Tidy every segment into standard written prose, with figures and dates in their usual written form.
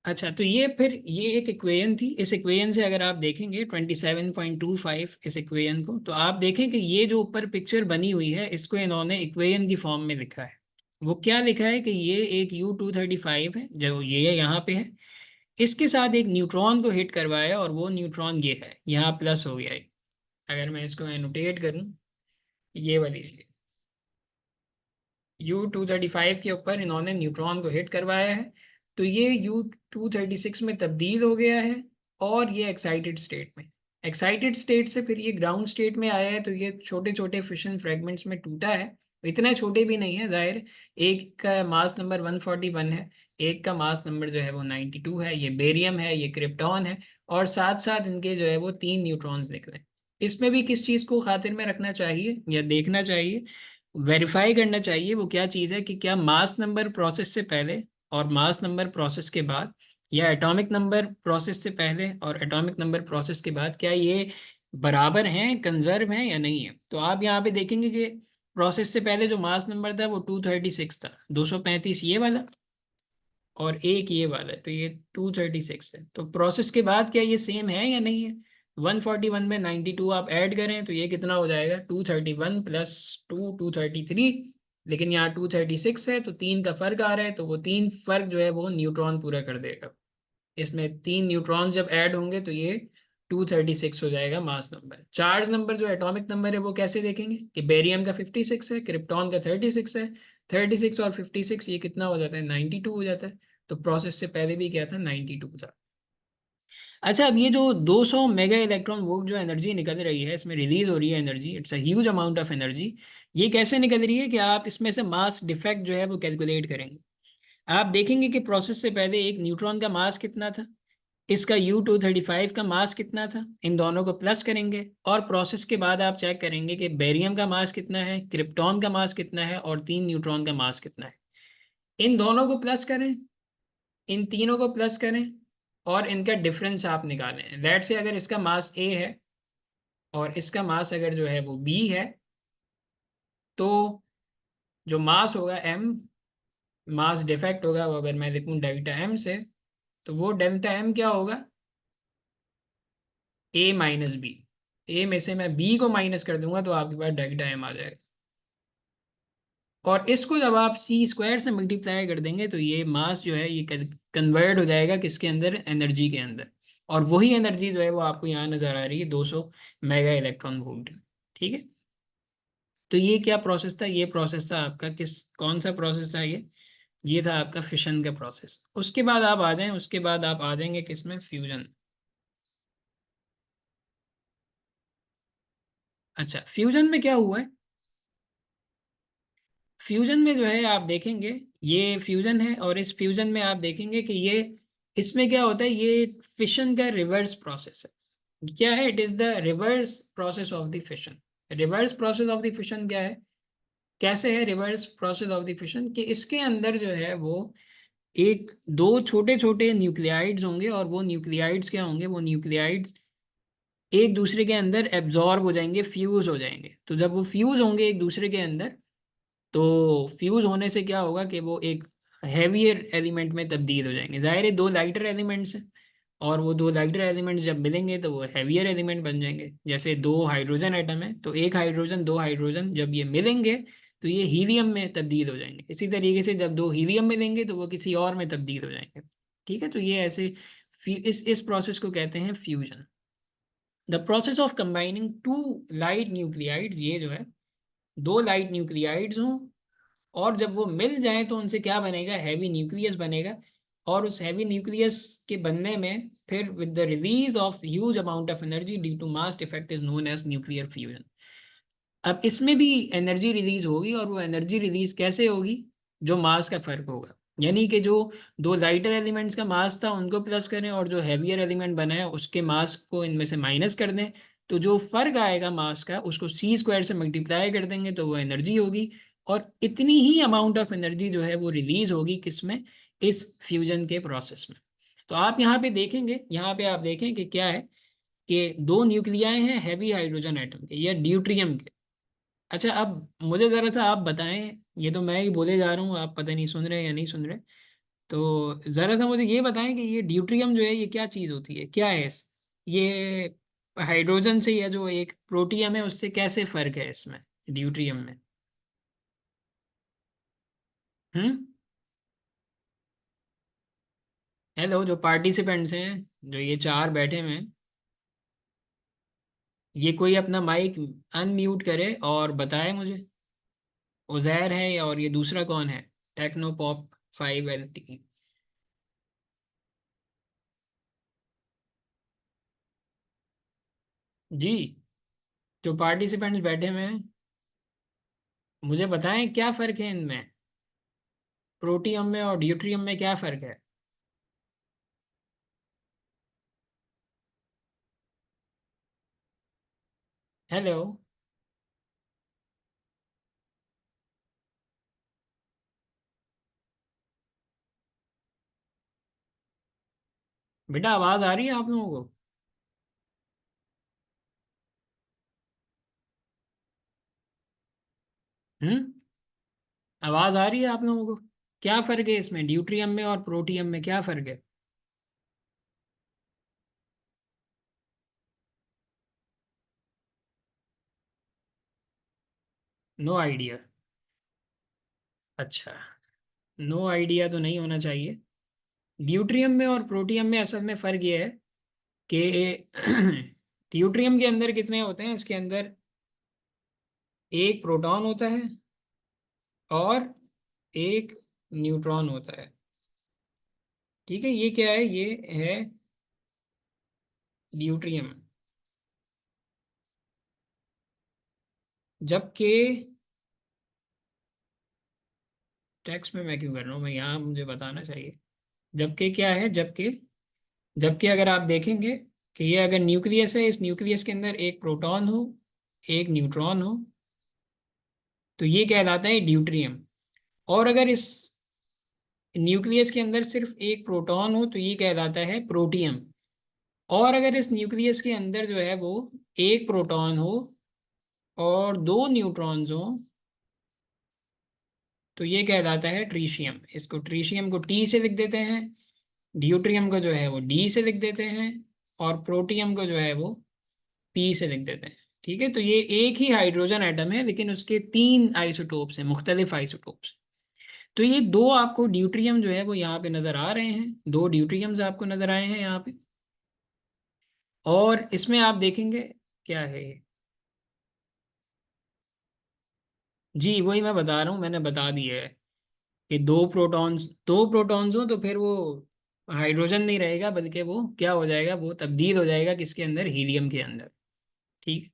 अच्छा, तो ये फिर ये एक इक्वेशन थी। इस इक्वेशन से अगर आप देखेंगे 27.25 इस इक्वेशन को, तो आप देखें कि ये जो ऊपर पिक्चर बनी हुई है इसको इन्होंने इक्वेशन की फॉर्म में लिखा है। वो क्या लिखा है कि ये एक U-235 है जो ये यहाँ पे है, इसके साथ एक न्यूट्रॉन को हिट करवाया और वो न्यूट्रॉन ये है, यहाँ प्लस हो गया है। अगर मैं इसको एनोटेट करूँ, ये वाली U-235 के ऊपर इन्होंने न्यूट्रॉन को हिट करवाया है, तो ये U-236 में तब्दील हो गया है और ये एक्साइटेड स्टेट में, एक्साइटेड स्टेट से फिर ये ग्राउंड स्टेट में आया है। तो ये छोटे छोटे फिशन फ्रेगमेंट्स में टूटा है, इतने छोटे भी नहीं है जाहिर। एक का मास नंबर 141 है, एक का मास नंबर जो है वो 92 है। ये बेरियम है, ये क्रिप्टॉन है, और साथ साथ इनके जो है वो 3 न्यूट्रॉन्स निकले। इसमें भी किस चीज़ को खातिर में रखना चाहिए या देखना चाहिए, वेरीफाई करना चाहिए, वो क्या चीज़ है कि क्या मास नंबर प्रोसेस से पहले और मास नंबर प्रोसेस के बाद, या एटॉमिक नंबर प्रोसेस से पहले और एटॉमिक नंबर प्रोसेस के बाद, क्या ये बराबर हैं, कंजर्व हैं या नहीं है। तो आप यहाँ पे देखेंगे कि प्रोसेस से पहले जो मास नंबर था वो 236 था, 235 ये वाला और एक ये वाला, तो ये 236 है। तो प्रोसेस के बाद क्या ये सेम है या नहीं है। 141 में 92 आप ऐड करें तो ये कितना हो जाएगा, 231 प्लस 2 233। लेकिन यहाँ 236 है तो 3 का फर्क आ रहा है, तो वो 3 फर्क जो है वो न्यूट्रॉन पूरा कर देगा। इसमें 3 न्यूट्रॉन जब ऐड होंगे तो ये 236 हो जाएगा मास नंबर। चार्ज नंबर जो एटॉमिक नंबर है वो कैसे देखेंगे कि बेरियम का 56 है, क्रिप्टॉन का 36 है। 36 और 56 ये कितना हो जाता है, 92 हो जाता है। तो प्रोसेस से पहले भी क्या था, 92 था। अच्छा, अब ये जो 200 मेगा इलेक्ट्रॉन वोल्ट जो एनर्जी निकल रही है, इसमें रिलीज हो रही है energy, it's a huge amount of energy. ये कैसे निकल रही है कि आप इसमें से मास डिफेक्ट जो है वो कैलकुलेट करेंगे। आप देखेंगे कि प्रोसेस से पहले एक न्यूट्रॉन का मास कितना था, इसका U-235 का मास कितना था, इन दोनों को प्लस करेंगे और प्रोसेस के बाद आप चेक करेंगे कि बेरियम का मास कितना है, क्रिप्टॉन का मास कितना है और 3 न्यूट्रॉन का मास कितना है। इन दोनों को प्लस करें, इन तीनों को प्लस करें और इनका डिफरेंस आप निकालें। लेट से अगर इसका मास A है और इसका मास अगर जो है वो B है, तो जो मास होगा M, मास डिफेक्ट होगा वो अगर मैं लिखूं डेल्टा M से, तो वो डेल्टा M क्या होगा, A-B। ए में से मैं बी को माइनस कर दूंगा तो आपके पास डेल्टा एम आ जाएगा। और इसको जब आप सी स्क्वायर से मल्टीप्लाई कर देंगे तो ये मास जो है ये कन्वर्ट हो जाएगा किसके अंदर, एनर्जी के अंदर। और वही एनर्जी जो है वो आपको यहाँ नजर आ रही है, 200 मेगा इलेक्ट्रॉन वोल्ट। ठीक है, तो ये क्या प्रोसेस था, ये प्रोसेस था आपका किस, कौन सा प्रोसेस था ये था आपका फिशन का प्रोसेस। उसके बाद आप आ जाएं, उसके बाद आप आ जाएंगे किसमें, फ्यूजन। अच्छा, फ्यूजन में क्या हुआ है, फ्यूजन में जो है आप देखेंगे, ये फ्यूजन है और इस फ्यूजन में आप देखेंगे कि ये, इसमें क्या होता है, ये फिशन का रिवर्स प्रोसेस है। क्या है, it is the reverse process of the fission. Reverse process of the fission क्या है, कैसे है reverse process of the fission, कि इसके अंदर जो है वो एक दो छोटे छोटे न्यूक्लियाइड्स होंगे और वो न्यूक्लियाइड्स क्या होंगे, वो न्यूक्लियाइड्स एक दूसरे के अंदर एब्जॉर्ब हो जाएंगे, फ्यूज हो जाएंगे। तो जब वो फ्यूज होंगे एक दूसरे के अंदर, तो फ्यूज होने से क्या होगा कि वो एक हैवियर एलिमेंट में तब्दील हो जाएंगे। जाहिर है दो लाइटर एलिमेंट्स हैं, और वो दो लाइटर एलिमेंट्स जब मिलेंगे तो वो हैवियर एलिमेंट बन जाएंगे। जैसे दो हाइड्रोजन एटम है, तो एक हाइड्रोजन दो हाइड्रोजन जब ये मिलेंगे तो ये हीलियम में तब्दील हो जाएंगे। इसी तरीके से जब दो हीलियम मिलेंगे तो वो किसी और में तब्दील हो जाएंगे। ठीक है, तो ये ऐसे इस प्रोसेस को कहते हैं fusion. The process of combining two light nuclides, ये जो है दो लाइट न्यूक्लियाइड्स हों और जब वो मिल जाए तो उनसे क्या बनेगा, हैवी न्यूक्लियस बनेगा। और उस हैवी न्यूक्लियस के बनने में फिर with the release of huge amount of energy due to mass effect is known as nuclear fusion. अब इसमें भी एनर्जी रिलीज होगी और वो एनर्जी रिलीज कैसे होगी, जो मास का फर्क होगा। यानी कि जो दो लाइटर एलिमेंट्स का मास था उनको प्लस करें और जो हैवियर एलिमेंट बना है उसके मास को इनमें से माइनस कर दें, तो जो फर्क आएगा मास का उसको सी स्क्वायर से मल्टीप्लाई कर देंगे तो वो एनर्जी होगी। और इतनी ही अमाउंट ऑफ एनर्जी जो है वो रिलीज होगी किसमें, इस फ्यूजन के प्रोसेस में। तो आप यहाँ पे देखेंगे, यहाँ पे आप देखें कि क्या है, कि दो न्यूक्लियाई हैं हैवी हाइड्रोजन एटम के या ड्यूट्रियम के। अच्छा, अब मुझे ज़रा सा आप बताएं, ये तो मैं ही बोले जा रहा हूँ, आप पता नहीं सुन रहे या नहीं सुन रहे। तो ज़रा सा मुझे ये बताएं कि ये ड्यूट्रियम जो है ये क्या चीज़ होती है, क्या है इस ये हाइड्रोजन से, या जो एक प्रोटियम है उससे कैसे फ़र्क है इसमें ड्यूट्रियम में? हम्म। हेलो, जो पार्टिसिपेंट्स हैं, जो ये चार बैठे हुए हैं, ये कोई अपना माइक अनम्यूट करे और बताए मुझे। उजैर है और ये दूसरा कौन है? टेक्नोपॉप 5LT। जी, जो पार्टिसिपेंट्स बैठे हुए हैं, मुझे बताएं क्या फ़र्क है इनमें, प्रोटियम में और ड्यूट्रियम में क्या फ़र्क है? हेलो। बेटा आवाज़ आ रही है आप लोगों को? हम्म। आवाज़ आ रही है आप लोगों को? क्या फ़र्क है इसमें, ड्यूट्रियम में और प्रोटियम में क्या फ़र्क है? No idea? अच्छा, नो आइडिया तो नहीं होना चाहिए। ड्यूट्रियम में और प्रोटियम में असल में फ़र्क ये है कि ड्यूट्रियम के अंदर कितने होते हैं, इसके अंदर एक प्रोटॉन होता है और एक न्यूट्रॉन होता है। ठीक है, ये क्या है, ये है ड्यूट्रियम। जबकि टेक्स्ट में मैं क्यों कर रहा हूँ, मैं यहाँ मुझे बताना चाहिए। जबकि क्या है, जबकि जबकि अगर आप देखेंगे कि ये अगर न्यूक्लियस है, इस न्यूक्लियस के अंदर एक प्रोटॉन हो, एक न्यूट्रॉन हो, तो ये कहलाता है ड्यूट्रियम। और अगर इस न्यूक्लियस के अंदर सिर्फ एक प्रोटॉन हो तो ये कहलाता है प्रोटियम। और अगर इस न्यूक्लियस के अंदर जो है वो एक प्रोटॉन हो और दो न्यूट्रॉन्स हो तो ये कहलाता है ट्रीशियम। इसको ट्रीशियम को टी से लिख देते हैं, ड्यूट्रियम को जो है वो डी से लिख देते हैं, और प्रोटियम को जो है वो पी से लिख देते हैं। ठीक है, तो ये एक ही हाइड्रोजन एटम है लेकिन उसके तीन आइसोटोप्स हैं, मुख्तलिफ आइसोटोप्स। तो ये दो आपको ड्यूट्रियम जो है वो यहाँ पे नज़र आ रहे हैं, दो ड्यूट्रियम्स आपको नज़र आए हैं यहाँ पे। और इसमें आप देखेंगे क्या है ये? जी वही मैं बता रहा हूँ, मैंने बता दिया है कि दो प्रोटॉन्स हो तो फिर वो हाइड्रोजन नहीं रहेगा, बल्कि वो क्या हो जाएगा, वो तब्दील हो जाएगा किसके अंदर, हीलियम के अंदर। ठीक है,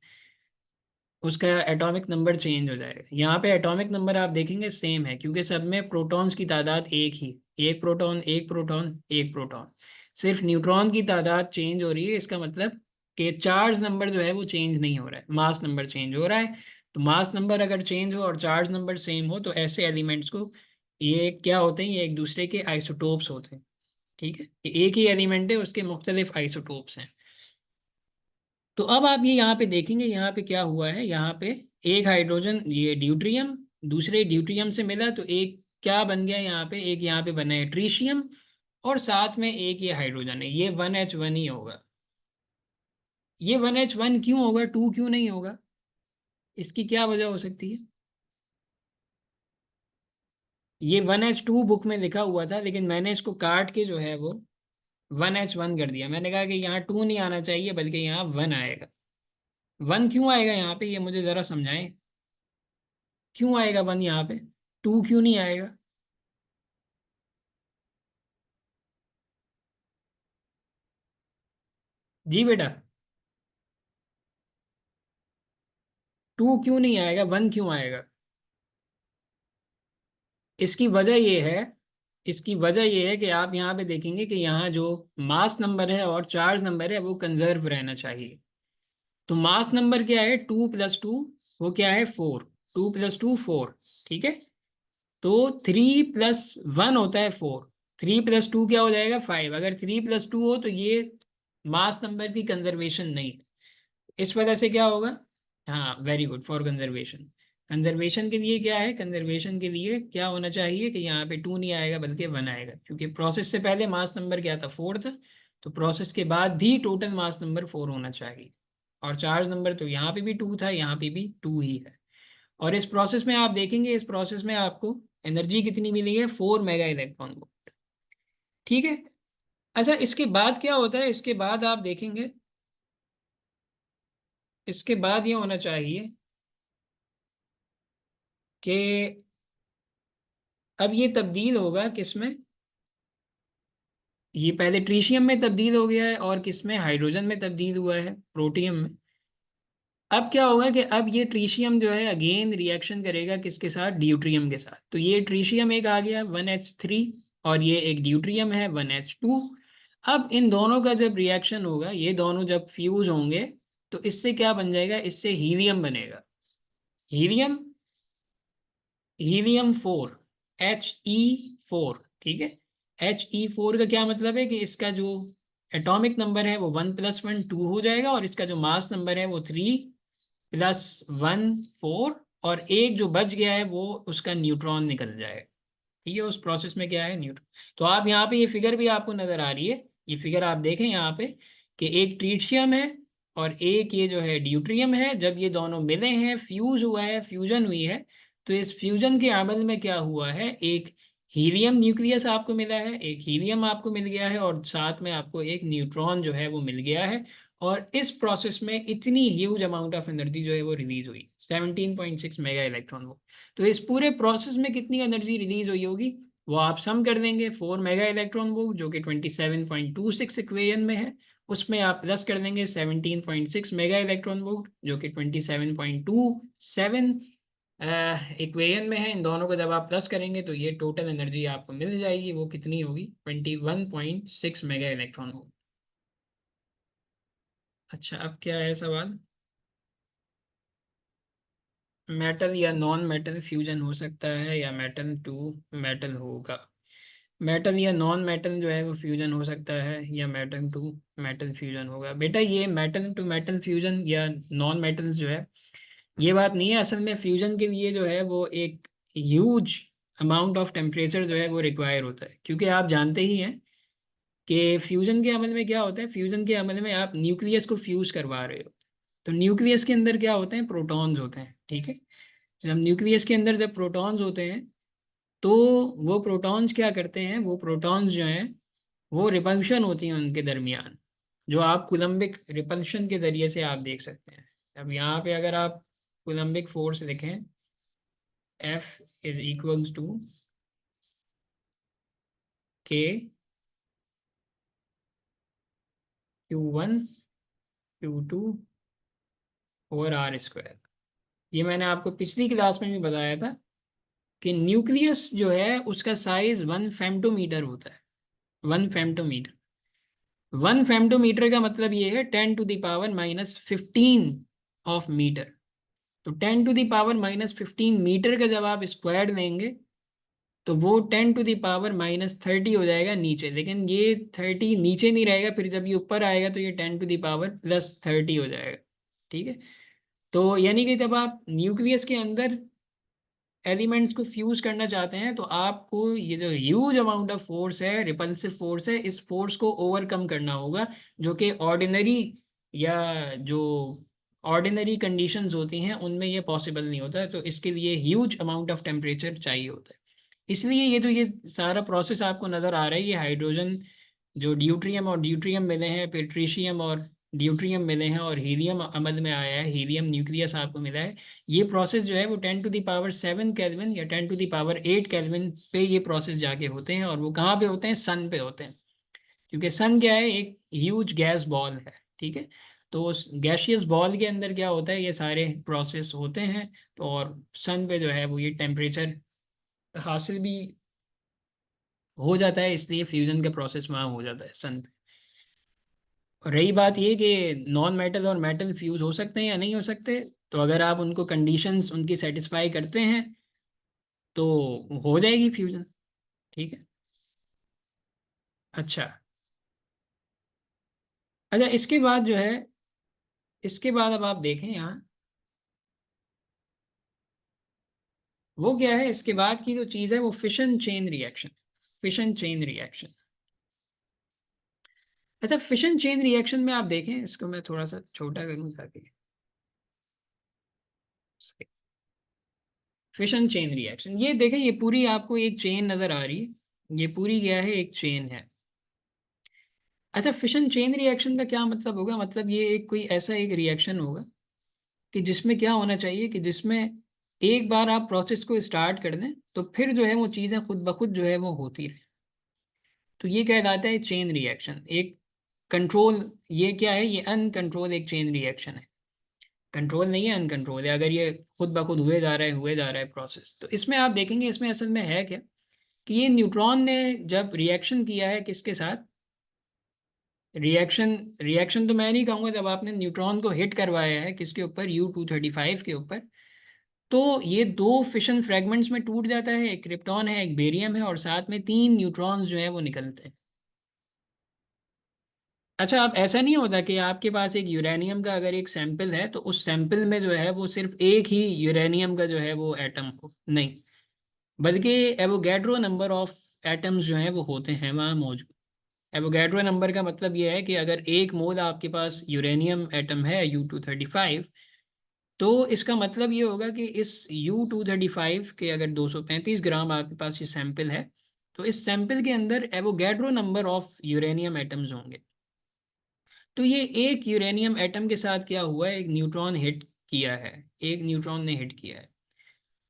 उसका एटॉमिक नंबर चेंज हो जाएगा। यहाँ पे एटॉमिक नंबर आप देखेंगे सेम है, क्योंकि सब में प्रोटॉन्स की तादाद एक ही, एक प्रोटॉन एक प्रोटॉन एक प्रोटॉन। सिर्फ न्यूट्रॉन की तादाद चेंज हो रही है, इसका मतलब कि चार्ज नंबर जो है वो चेंज नहीं हो रहा है, मास नंबर चेंज हो रहा है। तो मास नंबर अगर चेंज हो और चार्ज नंबर सेम हो तो ऐसे एलिमेंट्स को, ये क्या होते हैं, ये एक दूसरे के आइसोटोप्स होते हैं। ठीक है, ये एक ही एलिमेंट है, उसके मुख्तलिफ आइसोटोप्स हैं। तो अब आप ये यहाँ पे देखेंगे, यहाँ पे क्या हुआ है, यहाँ पे एक हाइड्रोजन, ये ड्यूट्रियम दूसरे ड्यूट्रियम से मिला तो एक क्या बन गया यहाँ पे, एक यहाँ पे बना है ट्रीशियम, और साथ में एक ये हाइड्रोजन है, ये 1H1 ही होगा। ये 1H1 क्यों होगा, टू क्यों नहीं होगा? इसकी क्या वजह हो सकती है? ये 1H2 बुक में लिखा हुआ था, लेकिन मैंने इसको काट के जो है वो 1H1 कर दिया। मैंने कहा कि यहाँ टू नहीं आना चाहिए बल्कि यहाँ वन आएगा। वन क्यों आएगा यहाँ पे, ये मुझे ज़रा समझाएं। क्यों आएगा वन यहाँ पे, टू क्यों नहीं आएगा? जी बेटा, टू क्यों नहीं आएगा, वन क्यों आएगा? इसकी वजह ये है, इसकी वजह ये है कि आप यहाँ पे देखेंगे कि यहाँ जो मास नंबर है और चार्ज नंबर है वो कंजर्व रहना चाहिए। तो मास नंबर क्या है, 2 + 2, वो क्या है, 4। 2 + 2 4। ठीक है, तो 3 + 1 होता है 4। 3 + 2 क्या हो जाएगा, 5। अगर 3 + 2 हो तो ये मास नंबर की कंजर्वेशन नहीं है। इस वजह से क्या होगा, हाँ very good for conservation. Conservation के लिए क्या है, कंजर्वेशन के लिए क्या होना चाहिए कि यहाँ पे 2 नहीं आएगा बल्कि 1 आएगा, क्योंकि प्रोसेस से पहले मास नंबर क्या था, 4 था। तो प्रोसेस के बाद भी टोटल मास नंबर 4 होना चाहिए। और चार्ज नंबर तो यहाँ पे भी 2 था, यहाँ पे भी 2 ही है। और इस प्रोसेस में आप देखेंगे, इस प्रोसेस में आपको एनर्जी कितनी मिली है, 4 मेगा इलेक्ट्रॉन वोल्ट। ठीक है। अच्छा, इसके बाद क्या होता है, इसके बाद आप देखेंगे, इसके बाद ये होना चाहिए कि अब ये तब्दील होगा किस में, ये पहले ट्रीशियम में तब्दील हो गया है और किस में, हाइड्रोजन में तब्दील हुआ है, प्रोटियम में। अब क्या होगा कि अब ये ट्रीशियम जो है अगेन रिएक्शन करेगा किसके साथ, ड्यूट्रियम के साथ। तो ये ट्रीशियम एक आ गया 1H3, और ये एक ड्यूट्रियम है 1H2। अब इन दोनों का जब रिएक्शन होगा, ये दोनों जब फ्यूज होंगे, तो इससे क्या बन जाएगा, इससे हीलियम बनेगा। Helium, helium 4, He4। ठीक है। He4 का क्या मतलब है कि इसका जो एटॉमिक नंबर है वो 1 + 1 2 हो जाएगा, और इसका जो मास नंबर है वो 3 + 1 4, और एक जो बच गया है वो उसका न्यूट्रॉन निकल जाएगा। ठीक है, उस प्रोसेस में क्या है, न्यूट्रॉन। तो आप यहाँ पे ये फिगर भी आपको नजर आ रही है, ये फिगर आप देखें यहाँ पे कि एक ट्रीटियम है और एक ये जो है ड्यूट्रियम है। जब ये दोनों मिले हैं, फ्यूज हुआ है, फ्यूजन हुई है, तो इस फ्यूजन के अमल में क्या हुआ है, एक हीलियम न्यूक्लियस आपको मिला है, एक हीलियम आपको मिल गया है, और साथ में आपको एक न्यूट्रॉन जो है वो मिल गया है। और इस प्रोसेस में इतनी ह्यूज अमाउंट ऑफ एनर्जी जो है वो रिलीज हुई, 17.6 मेगा इलेक्ट्रॉन वोल्ट। तो इस पूरे प्रोसेस में कितनी एनर्जी रिलीज हुई होगी, वो आप सम कर देंगे, 4 मेगा इलेक्ट्रॉन वोल्ट जो कि 27.26 इक्वेशन में है, उसमें आप प्लस कर देंगे 17.6 मेगा इलेक्ट्रॉन वोल्ट जो कि 27.27 इक्वेशन में है। इन दोनों को जब आप प्लस करेंगे तो ये टोटल एनर्जी आपको मिल जाएगी, वो कितनी होगी, 21.6 मेगा इलेक्ट्रॉन वोल्ट। अच्छा, अब क्या है सवाल, मेटल या नॉन मेटल फ्यूजन हो सकता है या मेटल टू मेटल होगा। मेटल या नॉन मेटल जो है वो फ्यूजन हो सकता है या मेटल टू मेटल फ्यूजन होगा। बेटा ये मेटल टू मेटल फ्यूजन या नॉन मेटल्स जो है, ये बात नहीं है। असल में फ्यूजन के लिए जो है वो एक ह्यूज अमाउंट ऑफ टेम्परेचर जो है वो रिक्वायर होता है, क्योंकि आप जानते ही हैं कि फ्यूजन के अमल में क्या होता है, फ्यूजन के अमल में आप न्यूक्लियस को फ्यूज करवा रहे हो। तो न्यूक्लियस के अंदर क्या होते हैं, प्रोटॉन्स होते हैं। ठीक है। जब न्यूक्लियस के अंदर जब प्रोटॉन्स होते हैं, तो वो प्रोटॉन्स क्या करते हैं, वो प्रोटॉन्स जो हैं वो रिपल्शन होती हैं उनके दरमियान, जो आप कूलम्बिक रिपल्शन के जरिए से आप देख सकते हैं। अब यहाँ पे अगर आप कूलम्बिक फोर्स लिखें, F = K Q1 Q2/r²। ये मैंने आपको पिछली क्लास में भी बताया था कि न्यूक्लियस जो है उसका साइज 1 फेम्टोमीटर होता है। 1 फेम्टोमीटर, 1 फेम्टोमीटर का मतलब ये है 10⁻⁻15 ऑफ मीटर। तो 10⁻⁻15 मीटर का जब आप स्क्वायर लेंगे, तो वो 10⁻⁻30 हो जाएगा नीचे, लेकिन ये 30 नीचे नहीं रहेगा, फिर जब ये ऊपर आएगा तो ये 10⁻+30 हो जाएगा। ठीक है। तो यानी कि जब आप न्यूक्लियस के अंदर एलिमेंट्स को फ्यूज करना चाहते हैं, तो आपको ये जो ह्यूज अमाउंट ऑफ फोर्स है, रिपल्सिव फोर्स है, इस फोर्स को ओवरकम करना होगा, जो कि ऑर्डिनरी या जो ऑर्डिनरी कंडीशंस होती हैं उनमें ये पॉसिबल नहीं होता। तो इसके लिए ह्यूज अमाउंट ऑफ टेम्परेचर चाहिए होता है। इसलिए ये जो ये सारा प्रोसेस आपको नज़र आ रहा है, ये हाइड्रोजन जो ड्यूट्रियम और ड्यूट्रियम मिले हैं, फिर ट्रीशियम और ड्यूट्रियम मिले हैं, और हीलियम अमल में आया है, हीलियम न्यूक्लियस आपको मिला है। ये प्रोसेस जो है वो 10⁻7 केल्विन या 10⁻8 केल्विन पे ये प्रोसेस जाके होते हैं, और वो कहाँ पे होते हैं, सन पे होते हैं। क्योंकि सन क्या है, एक ह्यूज गैस बॉल है। ठीक है। तो उस गैशियस बॉल के अंदर क्या होता है, ये सारे प्रोसेस होते हैं। तो और सन पे जो है वो ये टेम्परेचर हासिल भी हो जाता है, इसलिए फ्यूजन का प्रोसेस वहाँ हो जाता है सन पे। और रही बात ये कि नॉन मेटल और मेटल फ्यूज हो सकते हैं या नहीं हो सकते, तो अगर आप उनको कंडीशंस उनकी सेटिस्फाई करते हैं तो हो जाएगी फ्यूजन। ठीक है। अच्छा, अच्छा इसके बाद जो है, इसके बाद अब आप देखें यहाँ, वो क्या है, इसके बाद की जो चीज़ है वो fission chain reaction. Fission chain reaction. अच्छा, फिशन चेन रिएक्शन में आप देखें, इसको मैं थोड़ा सा छोटा करूँ ताकि फिशन चेन रिएक्शन, ये देखें, ये पूरी आपको एक चेन नज़र आ रही है, ये पूरी क्या है, एक चेन है। अच्छा, फिशन चेन रिएक्शन का क्या मतलब होगा, मतलब ये एक कोई ऐसा एक रिएक्शन होगा कि जिसमें क्या होना चाहिए, कि जिसमें एक बार आप प्रोसेस को स्टार्ट कर दें तो फिर जो है वो चीज़ें खुद ब खुद जो है वो होती रहे। तो ये कहलाता है चेन रिएक्शन, एक कंट्रोल। ये क्या है, ये अनकंट्रोल एक चेन रिएक्शन है। कंट्रोल नहीं है, अनकंट्रोल है। अगर ये खुद ब खुद हुए जा रहा है प्रोसेस, तो इसमें आप देखेंगे इसमें असल में है क्या, कि ये न्यूट्रॉन ने जब रिएक्शन किया है किसके साथ, रिएक्शन, रिएक्शन तो मैं नहीं कहूँगा, जब आपने न्यूट्रॉन को हिट करवाया है किसके ऊपर, U-235 के ऊपर, तो ये दो फिशन फ्रेगमेंट्स में टूट जाता है, एक क्रिप्टॉन है, एक बेरियम है, और साथ में तीन न्यूट्रॉन्स जो है वो निकलते हैं। अच्छा, अब ऐसा नहीं होता कि आपके पास एक यूरेनियम का अगर एक सैंपल है तो उस सैंपल में जो है वो सिर्फ एक ही यूरेनियम का जो है वो एटम हो, नहीं, बल्कि एवोगैड्रो नंबर ऑफ एटम्स जो हैं वो होते हैं वहाँ मौजूद। एवोगैड्रो नंबर का मतलब ये है कि अगर एक मोल आपके पास यूरेनियम एटम है U-235, तो इसका मतलब ये होगा कि इस U-235 के अगर 235 ग्राम आपके पास ये सैंपल है, तो इस सैंपल के अंदर Avogadro number of uranium atoms होंगे। तो ये एक यूरेनियम एटम के साथ क्या हुआ है, एक न्यूट्रॉन हिट किया है, एक न्यूट्रॉन ने हिट किया है।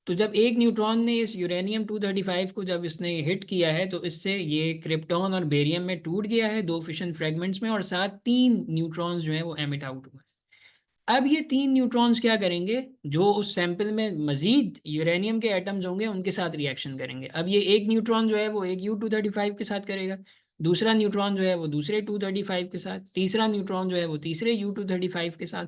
तो जब एक न्यूट्रॉन ने इस यूरेनियम 235 को जब इसने हिट किया है, तो इससे ये क्रिप्टॉन और बेरियम में टूट गया है दो फिशन फ्रेगमेंट्स में, और साथ तीन न्यूट्रॉन्स जो है वो एमिट आउट हुए। अब ये तीन न्यूट्रॉन्स क्या करेंगे, जो उस सैंपल में मजीद यूरेनियम के एटम्स होंगे उनके साथ रिएक्शन करेंगे। अब ये एक न्यूट्रॉन जो है वो एक U-235 के साथ करेगा, दूसरा न्यूट्रॉन जो है वो दूसरे 235 के साथ, तीसरा न्यूट्रॉन जो है वो तीसरे U-235 के साथ।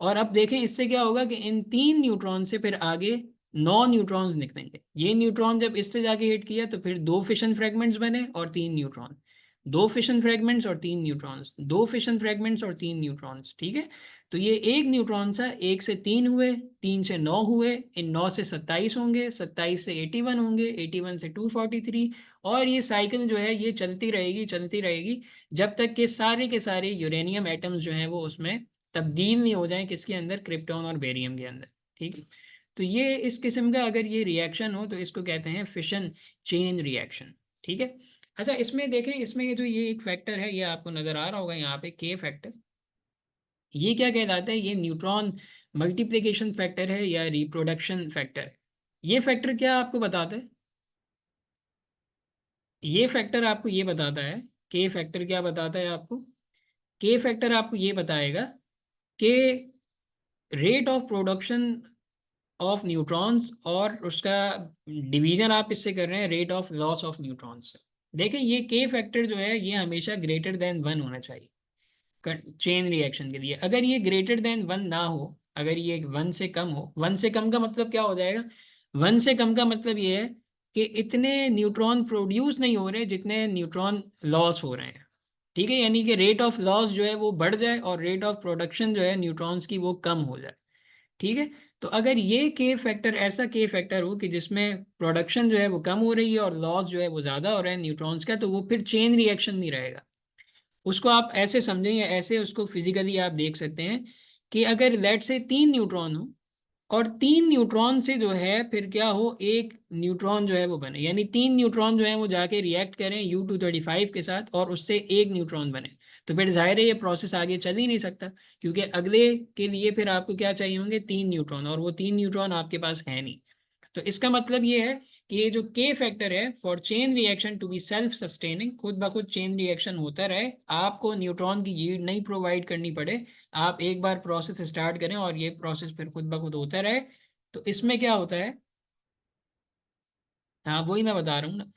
और अब देखें इससे क्या होगा कि इन तीन न्यूट्रॉन से फिर आगे 9 न्यूट्रॉन्स निकलेंगे। ये न्यूट्रॉन जब इससे जाके हिट किया तो फिर दो फिशन फ्रेगमेंट्स बने और तीन न्यूट्रॉन, दो फिशन फ्रेगमेंट्स और तीन न्यूट्रॉन्स, दो फिशन फ्रेगमेंट्स और तीन न्यूट्रॉन्स, ठीक है। तो ये एक न्यूट्रॉन सा, एक से तीन हुए, तीन से नौ हुए, इन नौ से 27 होंगे, 27 से 81 होंगे, 81 से 243, और ये साइकिल जो है ये चलती रहेगी, चलती रहेगी, जब तक कि सारे के सारे यूरेनियम एटम्स जो हैं वो उसमें तब्दील नहीं हो जाएं, किसके अंदर, क्रिप्टॉन और बेरियम के अंदर, ठीक है। तो ये इस किस्म का अगर ये रिएक्शन हो तो इसको कहते हैं फिशन चेन रिएक्शन, ठीक है। अच्छा, इसमें देखें, इसमें ये जो ये एक फैक्टर है, ये आपको नजर आ रहा होगा यहाँ पे, के फैक्टर, ये क्या कहलाता है, ये न्यूट्रॉन मल्टीप्लिकेशन फैक्टर है या रिप्रोडक्शन फैक्टर है। ये फैक्टर क्या आपको बताता है, ये फैक्टर आपको ये बताता है, के फैक्टर क्या बताता है आपको, के फैक्टर आपको ये बताएगा कि rate of production of neutrons, और उसका डिवीजन आप इससे कर रहे हैं rate of loss of neutrons से। देखें, ये के फैक्टर जो है ये हमेशा ग्रेटर देन 1 होना चाहिए चेन रिएक्शन के लिए। अगर ये ग्रेटर देन 1 ना हो, अगर ये 1 से कम हो, 1 से कम का मतलब क्या हो जाएगा, 1 से कम का मतलब ये है कि इतने न्यूट्रॉन प्रोड्यूस नहीं हो रहे जितने न्यूट्रॉन लॉस हो रहे हैं, ठीक है। यानी कि रेट ऑफ लॉस जो है वो बढ़ जाए और रेट ऑफ प्रोडक्शन जो है न्यूट्रॉन्स की वो कम हो जाए, ठीक है। तो अगर ये के फैक्टर, ऐसा के फैक्टर हो कि जिसमें प्रोडक्शन जो है वो कम हो रही है और लॉस जो है वो ज़्यादा हो रहा है न्यूट्रॉन्स का, तो वो फिर चेन रिएक्शन नहीं रहेगा। उसको आप ऐसे समझें या ऐसे उसको फिजिकली आप देख सकते हैं कि अगर लेट से तीन न्यूट्रॉन हो, और तीन न्यूट्रॉन से जो है फिर क्या हो, एक न्यूट्रॉन जो है वो बने, यानी तीन न्यूट्रॉन जो है वो जाके रिएक्ट करें U-235 के साथ और उससे एक न्यूट्रॉन बने, तो फिर जाहिर है ये प्रोसेस आगे चल ही नहीं सकता, क्योंकि अगले के लिए फिर आपको क्या चाहिए होंगे, तीन न्यूट्रॉन, और वो तीन न्यूट्रॉन आपके पास है नहीं। तो इसका मतलब ये है कि ये जो के फैक्टर है for chain reaction to be self sustaining, खुद ब खुद चेन रिएक्शन होता रहे, आपको न्यूट्रॉन की यील्ड नहीं प्रोवाइड करनी पड़े, आप एक बार प्रोसेस स्टार्ट करें और ये प्रोसेस फिर खुद ब खुद होता रहे। तो इसमें क्या होता है, हाँ वही मैं बता रहा हूँ ना,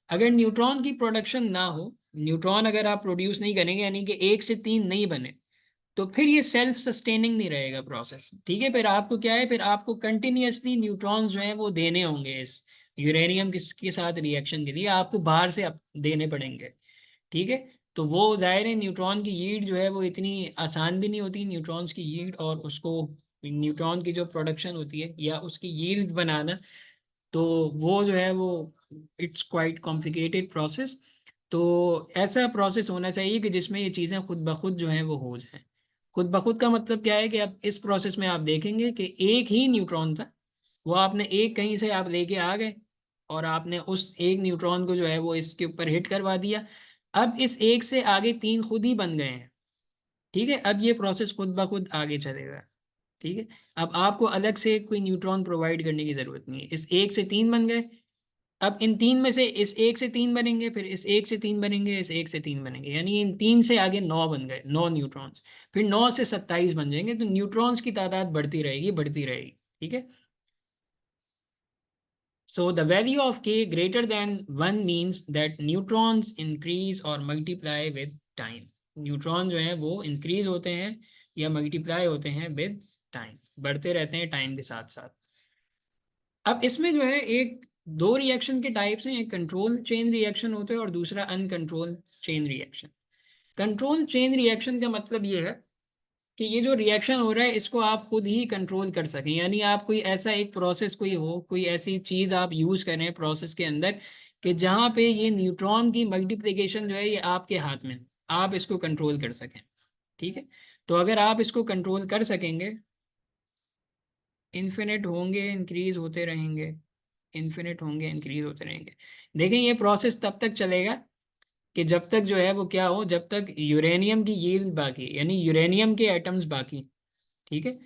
अगर न्यूट्रॉन की प्रोडक्शन ना हो, न्यूट्रॉन अगर आप प्रोड्यूस नहीं करेंगे, यानी कि एक से तीन नहीं बने, तो फिर ये सेल्फ सस्टेनिंग नहीं रहेगा प्रोसेस, ठीक है। फिर आपको क्या है, फिर आपको कंटिन्यूअसली न्यूट्रॉन्स जो हैं वो देने होंगे इस यूरेनियम के साथ रिएक्शन के लिए, आपको बाहर से देने पड़ेंगे, ठीक है। तो वो जाहिर है न्यूट्रॉन की यील्ड जो है वो इतनी आसान भी नहीं होती, न्यूट्रॉन्स की यील्ड और उसको न्यूट्रॉन की जो प्रोडक्शन होती है या उसकी यील्ड बनाना, तो वो जो है वो इट्स क्वाइट कॉम्प्लिकेटेड प्रोसेस। तो ऐसा प्रोसेस होना चाहिए कि जिसमें ये चीज़ें खुद ब खुद जो हैं वो हो जाएं। खुद ब खुद का मतलब क्या है कि अब इस प्रोसेस में आप देखेंगे कि एक ही न्यूट्रॉन था, वो आपने एक कहीं से आप लेके आ गए और आपने उस एक न्यूट्रॉन को जो है वो इसके ऊपर हिट करवा दिया। अब इस एक से आगे तीन खुद ही बन गए हैं। ठीक है, अब ये प्रोसेस खुद ब खुद आगे चलेगा। ठीक है, अब आपको अलग से कोई न्यूट्रॉन प्रोवाइड करने की ज़रूरत नहीं है। इस एक से तीन बन गए, अब इन तीन में से इस एक से तीन बनेंगे, फिर इस एक से तीन बनेंगे, इस एक से तीन बनेंगे, यानी इन तीन से आगे नौ बन गए, नौ न्यूट्रॉन्स। फिर नौ से 27 बन जाएंगे, तो न्यूट्रॉन्स की तादाद बढ़ती रहेगी, बढ़ती रहेगी। ठीक है, so the value of k greater than 1 means that neutrons increase or multiply with time। Neutron जो है वो इंक्रीज होते हैं या मल्टीप्लाई होते हैं विद टाइम, बढ़ते रहते हैं टाइम के साथ साथ। अब इसमें जो है एक दो रिएक्शन के टाइप्स हैं, एक कंट्रोल चेन रिएक्शन होता है और दूसरा uncontrol chain reaction. Control chain reaction का मतलब ये है कि ये जो रिएक्शन हो रहा है इसको आप खुद ही कंट्रोल कर सकें, यानी आप कोई ऐसा एक प्रोसेस कोई हो, कोई ऐसी चीज़ आप यूज़ करें प्रोसेस के अंदर कि जहाँ पे ये न्यूट्रॉन की मल्टीप्लिकेशन जो है ये आपके हाथ में, आप इसको कंट्रोल कर सकें। ठीक है, तो अगर आप इसको कंट्रोल कर सकेंगे, इन्फिनिट होंगे, इंक्रीज होते रहेंगे, इन्फिनिट होंगे, इंक्रीज होते रहेंगे। देखें ये प्रोसेस तब तक चलेगा कि जब तक जो है वो क्या हो, जब तक यूरेनियम की यील्ड बाकी, यानी यूरेनियम के एटम्स बाकी। ठीक है,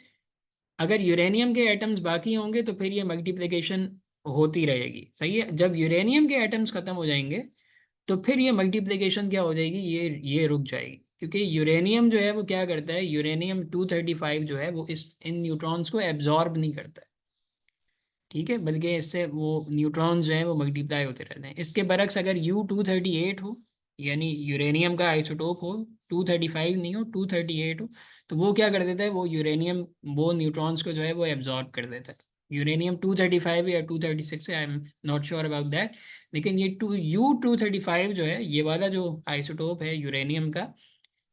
अगर यूरेनियम के एटम्स बाकी होंगे तो फिर ये मल्टीप्लिकेशन होती रहेगी। सही है, जब यूरेनियम के एटम्स खत्म हो जाएंगे तो फिर ये मल्टीप्लिकेशन क्या हो जाएगी, ये रुक जाएगी, क्योंकि यूरेनियम जो है वो क्या करता है, यूरेनियम 235 जो है वो इस इन न्यूट्रॉन्स को एब्जॉर्ब नहीं करता है। ठीक है, बल्कि इससे वो न्यूट्रॉन्स जो हैं वो मल्टीप्लाई होते रहते हैं। इसके बरक्स अगर U238 हो, यानी यूरेनियम का आइसोटोप हो, 235 नहीं हो, 238 हो, तो वो क्या कर देता है, वो यूरेनियम वो न्यूट्रॉन्स को जो है वो एब्जॉर्ब कर देता है। यूरेनियम 235 या 236 है, I am not sure about that. लेकिन ये U235 जो है, ये वाला जो आइसोटोप है यूरेनियम का,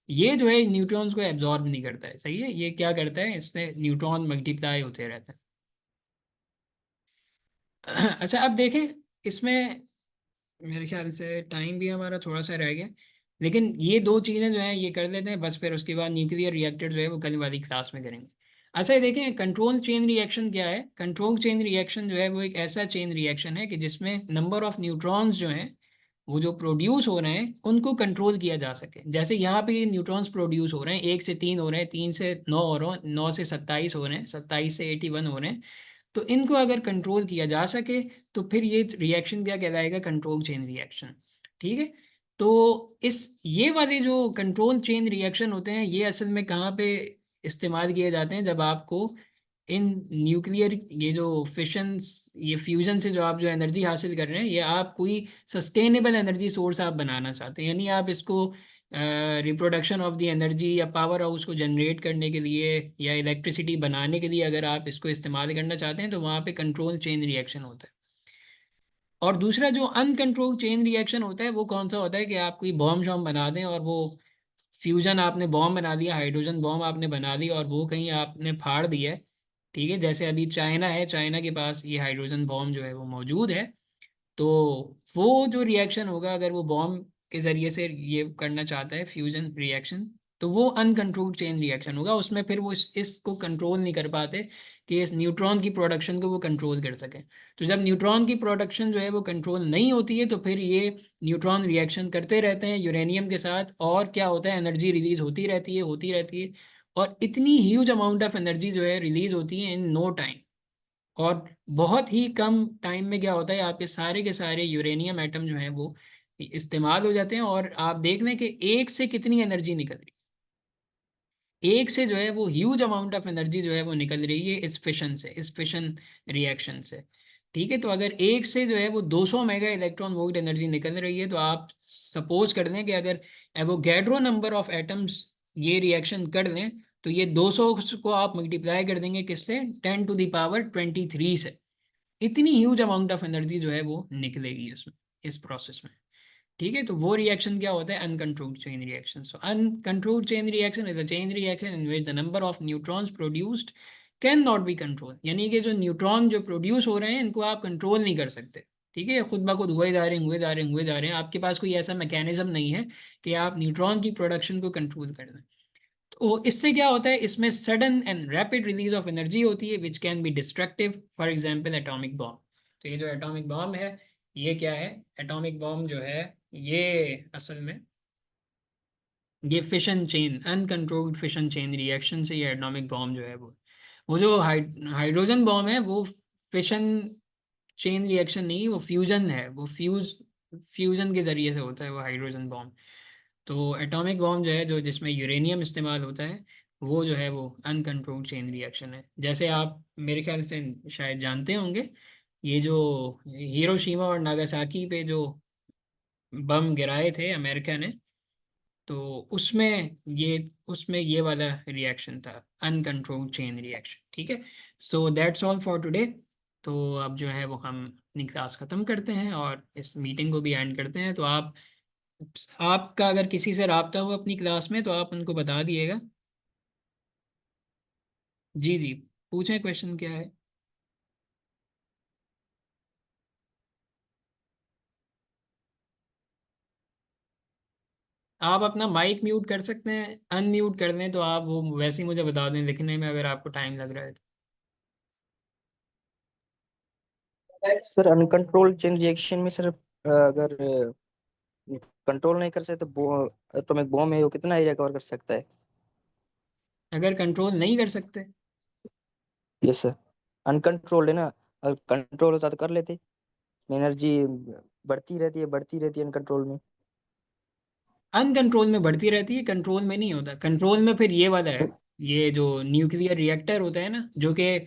ये जो है न्यूट्रॉन्स को एब्जॉर्ब नहीं करता है। सही है, ये क्या करता है, इससे न्यूट्रॉन मल्टीप्लाई होते रहते हैं। अच्छा, अब देखें इसमें मेरे ख्याल से टाइम भी हमारा थोड़ा सा रह गया, लेकिन ये दो चीज़ें जो हैं ये कर लेते हैं बस, फिर उसके बाद न्यूक्लियर रिएक्टर जो है वो कल वाली क्लास में करेंगे। अच्छा, ये देखें कंट्रोल चेन रिएक्शन क्या है। कंट्रोल चेन रिएक्शन जो है वो एक ऐसा चेन रिएक्शन है कि जिसमें नंबर ऑफ न्यूट्रॉन्स जो हैं वो जो प्रोड्यूस हो रहे हैं उनको कंट्रोल किया जा सके। जैसे यहाँ पे ये न्यूट्रॉन्स प्रोड्यूस हो रहे हैं, एक से तीन हो रहे हैं, तीन से नौ हो रहे हैं, नौ से 27 हो रहे हैं, 27 से 81 हो रहे हैं, तो इनको अगर कंट्रोल किया जा सके तो फिर ये रिएक्शन क्या कहलाएगा, कंट्रोल चेन रिएक्शन। ठीक है, तो इस ये वाले जो कंट्रोल चेन रिएक्शन होते हैं ये असल में कहाँ पे इस्तेमाल किए जाते हैं, जब आपको इन न्यूक्लियर ये जो फिशंस, ये फ्यूजन से जो आप जो एनर्जी हासिल कर रहे हैं, ये आप कोई सस्टेनेबल एनर्जी सोर्स आप बनाना चाहते हैं, यानी आप इसको रिप्रोडक्शन ऑफ द एनर्जी या पावर हाउस को जनरेट करने के लिए या इलेक्ट्रिसिटी बनाने के लिए अगर आप इसको इस्तेमाल करना चाहते हैं तो वहाँ पे कंट्रोल चेन रिएक्शन होता है। और दूसरा जो अनकंट्रोल चेन रिएक्शन होता है वो कौन सा होता है कि आप कोई बॉम्ब शॉम्ब बना दें और वो फ्यूजन आपने बॉम्ब बना दिया, हाइड्रोजन बॉम्ब आपने बना दी और वो कहीं आपने फाड़ दिया है। ठीक है, जैसे अभी चाइना है, चाइना के पास ये हाइड्रोजन बॉम्ब जो है वो मौजूद है, तो वो जो रिएक्शन होगा अगर वो बॉम्ब के ज़रिए से ये करना चाहता है फ्यूजन रिएक्शन, तो वो अनकंट्रोल्ड चेन रिएक्शन होगा। उसमें फिर वो इसको कंट्रोल नहीं कर पाते कि इस न्यूट्रॉन की प्रोडक्शन को वो कंट्रोल कर सकें। तो जब न्यूट्रॉन की प्रोडक्शन जो है वो कंट्रोल नहीं होती है तो फिर ये न्यूट्रॉन रिएक्शन करते रहते हैं यूरेनियम के साथ, और क्या होता है, एनर्जी रिलीज होती रहती है, होती रहती है, और इतनी ह्यूज अमाउंट ऑफ एनर्जी जो है रिलीज होती है इन नो टाइम। और बहुत ही कम टाइम में क्या होता है, आपके सारे के सारे यूरेनियम एटम जो हैं वो इस्तेमाल हो जाते हैं, और आप देख लें कि एक से कितनी एनर्जी निकल रही है, एक से जो है वो ह्यूज अमाउंट ऑफ एनर्जी जो है वो निकल रही है इस फिशन से, इस फिशन रिएक्शन से। ठीक है, तो अगर एक से जो है वो 200 मेगा इलेक्ट्रॉन वोल्ट एनर्जी निकल रही है, तो आप सपोज कर दें कि अगर एवोगैड्रो नंबर ऑफ एटम्स ये रिएक्शन कर लें, तो ये 200 को आप मल्टीप्लाई कर देंगे किससे, 10⁻23 से। इतनी ह्यूज अमाउंट ऑफ एनर्जी जो है वो निकलेगी उसमें, इस प्रोसेस में। ठीक है, तो वो रिएक्शन क्या होता है, uncontrolled chain reaction. So uncontrolled chain reaction is a chain reaction in which the number of neutrons produced can not be control, यानी कि जो न्यूट्रॉन जो प्रोड्यूस हो रहे हैं इनको आप कंट्रोल नहीं कर सकते। ठीक है, खुद ब खुद हुए जा रहे हैं, हुए जा रहे हैं, हुए जा रहे हैं, आपके पास कोई ऐसा मैकेनिज्म नहीं है कि आप न्यूट्रॉन की प्रोडक्शन को कंट्रोल कर दें। तो इससे क्या होता है, इसमें sudden and rapid release of energy होती है which can be destructive, for example atomic bomb. तो ये जो एटॉमिक बॉम्ब है, ये क्या है, एटॉमिक बॉम्ब जो है ये असल में ये fission chain, uncontrolled fission chain reaction से ये एटॉमिक बॉम्ब जो है वो जो हाइड्रोजन बॉम्ब है वो फिशन चेन रिएक्शन नहीं, वो फ्यूजन है, वो फ्यूजन के जरिए से होता है वो हाइड्रोजन बॉम्ब। तो एटॉमिक बॉम्ब जो है, जो जिसमें यूरेनियम इस्तेमाल होता है, वो जो है वो अनकंट्रोल्ड चेन रिएक्शन है। जैसे आप मेरे ख्याल से शायद जानते होंगे, ये जो हिरोशिमा और नागासाकी पे जो बम गिराए थे अमेरिका ने, तो उसमें ये वाला रिएक्शन था, अनकंट्रोल्ड चेन रिएक्शन। ठीक है, so that's all for today. तो अब जो है वो हम अपनी क्लास ख़त्म करते हैं और इस मीटिंग को भी एंड करते हैं। तो आपका अगर किसी से रब्ता हो अपनी क्लास में तो आप उनको बता दिएगा। जी जी, पूछें, क्वेश्चन क्या है। आप अपना माइक म्यूट कर सकते हैं, अनम्यूट कर दें तो आप वो वैसे ही मुझे बता दें लिखने में अगर आपको टाइम लग रहा है तो। सर अनकंट्रोल्ड चेन रिएक्शन में सर, अगर कंट्रोल नहीं कर सकते तो एटॉमिक बॉम्ब है वो कितना एरिया कवर कर सकता है? अगर कंट्रोल नहीं कर सकते, यस सर, अनकंट्रोल्ड है ना। अगर कंट्रोल होता तो कर लेते। एनर्जी बढ़ती रहती है अनकंट्रोल में। अनकंट्रोल में बढ़ती रहती है, कंट्रोल में नहीं होता। कंट्रोल में फिर ये वाला है, ये जो न्यूक्लियर रिएक्टर होता है ना, जो कि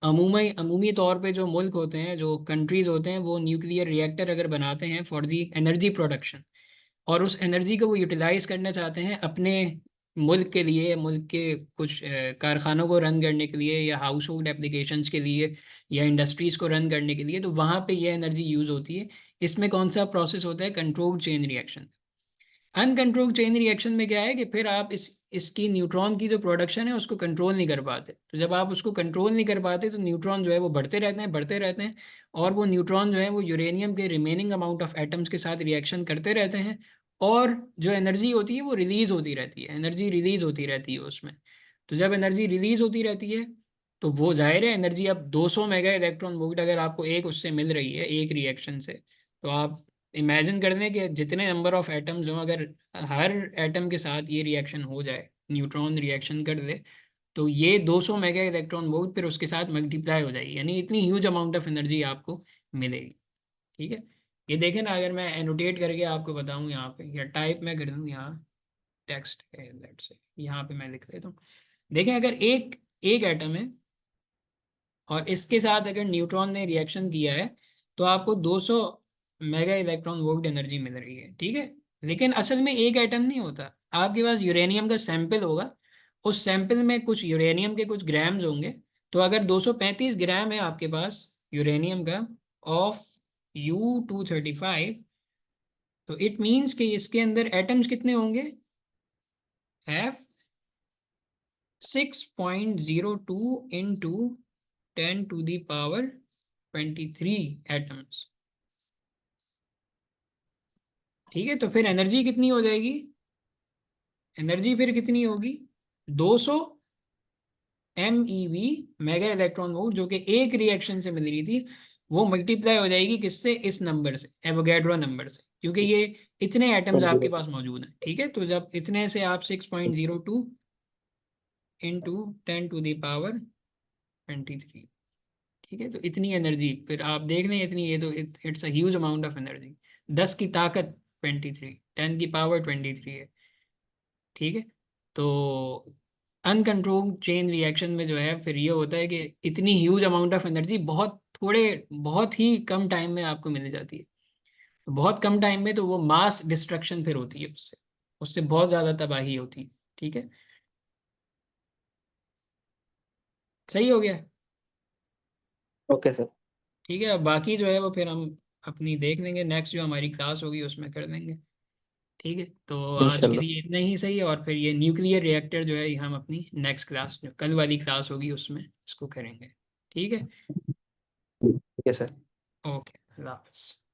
अमूमी अमूमी तौर पे जो मुल्क होते हैं, जो कंट्रीज होते हैं, वो न्यूक्लियर रिएक्टर अगर बनाते हैं फॉर दी एनर्जी प्रोडक्शन, और उस एनर्जी को वो यूटिलाइज करना चाहते हैं अपने मुल्क के लिए, मुल्क के कुछ कारखानों को रन करने के लिए, या हाउस होल्ड एप्लीकेशंस के लिए, या इंडस्ट्रीज़ को रन करने के लिए, तो वहाँ पे ये एनर्जी यूज़ होती है। इसमें कौन सा प्रोसेस होता है, controlled chain reaction. Uncontrolled chain reaction में क्या है कि फिर आप इसकी न्यूट्रॉन की जो प्रोडक्शन है उसको कंट्रोल नहीं कर पाते। तो जब आप उसको कंट्रोल नहीं कर पाते तो न्यूट्रॉन जो है वो बढ़ते रहते हैं, बढ़ते रहते हैं, और वो न्यूट्रॉन जो है वो यूरेनियम के रिमेनिंग अमाउंट ऑफ एटम्स के साथ रिएक्शन करते रहते हैं, और जो एनर्जी होती है वो रिलीज होती रहती है, एनर्जी रिलीज होती रहती है उसमें। तो जब एनर्जी रिलीज होती रहती है तो वो जाहिर है एनर्जी, अब 200 मेगा इलेक्ट्रॉन वोल्ट अगर आपको एक उससे मिल रही है एक रिएक्शन से, तो आप इमेजिन कर दें कि जितने नंबर ऑफ एटम्स हों, अगर हर एटम के साथ ये रिएक्शन हो जाए, न्यूट्रॉन रिएक्शन कर दे, तो ये 200 मेगा इलेक्ट्रॉन वोल्ट फिर उसके साथ मल्टीप्लाई हो जाएगी, यानी इतनी ह्यूज अमाउंट ऑफ एनर्जी आपको मिलेगी। ठीक है, ये देखें ना, अगर मैं एनोटेट करके आपको बताऊं यहाँ पे, या टाइप में कर दूं यहाँ, टेक्स्ट है दैट्स इट, यहाँ पे मैं लिख देता हूँ। देखें, अगर एक एक एटम है और इसके साथ अगर न्यूट्रॉन ने रिएक्शन किया है, तो आपको 200 मेगा इलेक्ट्रॉन वोल्ट एनर्जी मिल रही है। ठीक है, लेकिन असल में एक एटम नहीं होता, आपके पास यूरेनियम का सैंपल होगा, उस सैंपल में कुछ यूरेनियम के कुछ ग्राम्स होंगे। तो अगर 235 ग्राम है आपके पास यूरेनियम का ऑफ U-235, तो इट मीन्स कि इसके अंदर एटम्स कितने होंगे, have 6.02 into 10 to the power 23 atoms. ठीक है, तो फिर एनर्जी कितनी हो जाएगी, एनर्जी फिर कितनी होगी, 200 MeV, मेगा इलेक्ट्रॉन वोल्ट, जो कि एक रिएक्शन से मिल रही थी, वो मल्टीप्लाई हो जाएगी किससे, इस नंबर से, एवोगैड्रो नंबर से, क्योंकि ये इतने एटम्स आपके पास मौजूद हैं। ठीक है, तो जब इतने से आप 6.02 इंटू 10 to the power 23, ठीक है, तो इतनी एनर्जी फिर आप देख लें, इतनी, ये तो it's a huge amount of energy. 10 की ताकत 23, 10 की पावर 23 है। ठीक है, तो अनकंट्रोल चेन रिएक्शन में जो है फिर ये होता है कि इतनी ह्यूज अमाउंट ऑफ एनर्जी बहुत ही कम टाइम में आपको मिल जाती है। तो बहुत कम टाइम में तो वो मास डिस्ट्रक्शन फिर होती है, उससे उससे बहुत ज़्यादा तबाही होती है। ठीक है, सही हो गया। Okay sir. ठीक है, अब बाकी जो है वो फिर हम अपनी देख लेंगे, नेक्स्ट जो हमारी क्लास होगी उसमें कर देंगे। ठीक है, तो आज के इंशाल्लाह। लिए इतना ही सही है, और फिर ये न्यूक्लियर रिएक्टर जो है ये हम अपनी नेक्स्ट क्लास, जो कल वाली क्लास होगी उसमें इसको करेंगे। ठीक है। ठीक है सर। ओके, अल्लाह हाफ़िज़।